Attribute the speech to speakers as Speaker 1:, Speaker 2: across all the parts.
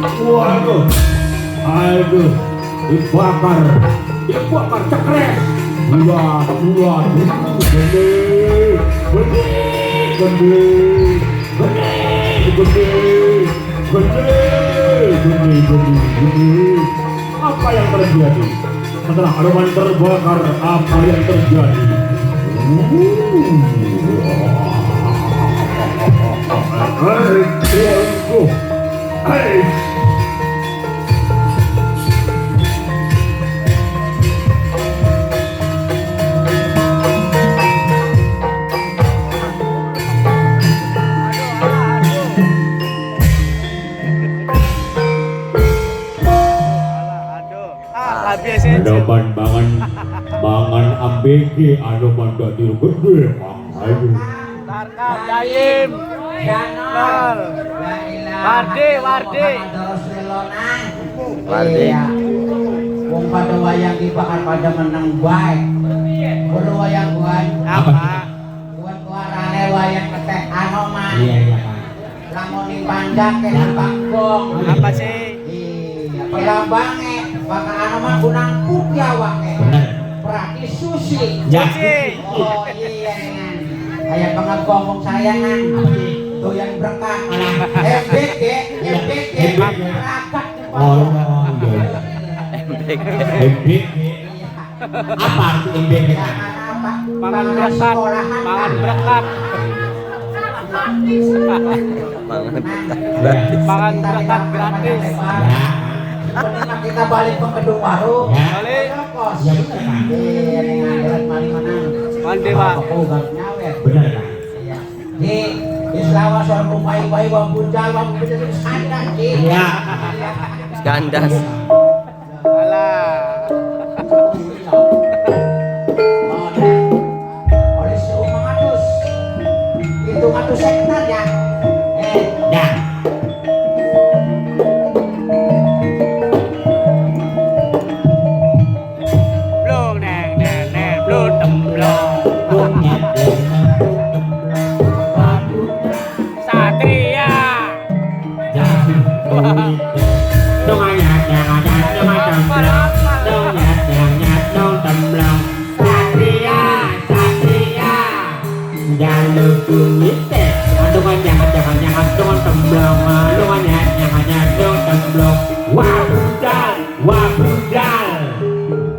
Speaker 1: Waduh, aduh, dibakar cekres. Buat, gede, Apa yang terjadi? Setelah aroma terbakar, apa yang terjadi? Hey, Adoman mangan ambege adoman dadi gede ayo
Speaker 2: Tarkam Jaim Janol Wardi
Speaker 3: wong pada wayang dibakar pada menang baik kudu wayang buat
Speaker 2: apa?
Speaker 3: buat warane wayang ketek anoman
Speaker 1: iya Pak
Speaker 3: lamun dipanjang ke bangkong
Speaker 2: Apa sih?
Speaker 3: iya pelambangnya maka anoman gunang putih awake berarti susi oh iya dengan kayak banget ngomong sayangan doyan berkah MBG rakat
Speaker 1: oh iya MBG apa arti MBG
Speaker 2: Mangan berkat gratis
Speaker 3: kita balik ke gedung warung
Speaker 2: balik
Speaker 3: kos
Speaker 1: ya benar Pak
Speaker 3: iya dengan jalan paling menang
Speaker 2: mandi Pak
Speaker 1: benar Pak
Speaker 3: di selama seorang rumah-rumah wang bunjal wang bunjal itu sandan
Speaker 1: iya
Speaker 4: Gandas.
Speaker 2: alah
Speaker 3: oleh seumur ngatus itu ngatus hektar ya
Speaker 1: ya
Speaker 2: blong neng blong temblong Satria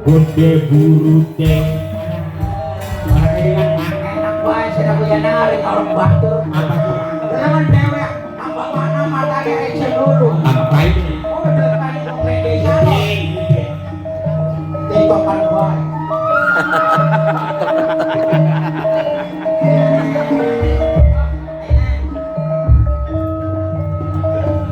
Speaker 1: Gede buru deh
Speaker 3: enak bae saya punya nari orang batur
Speaker 1: apa tuh
Speaker 3: jangan dewek apa mana mata dari seluruh
Speaker 1: apa itu
Speaker 3: udah kali mau desa tiktokan bae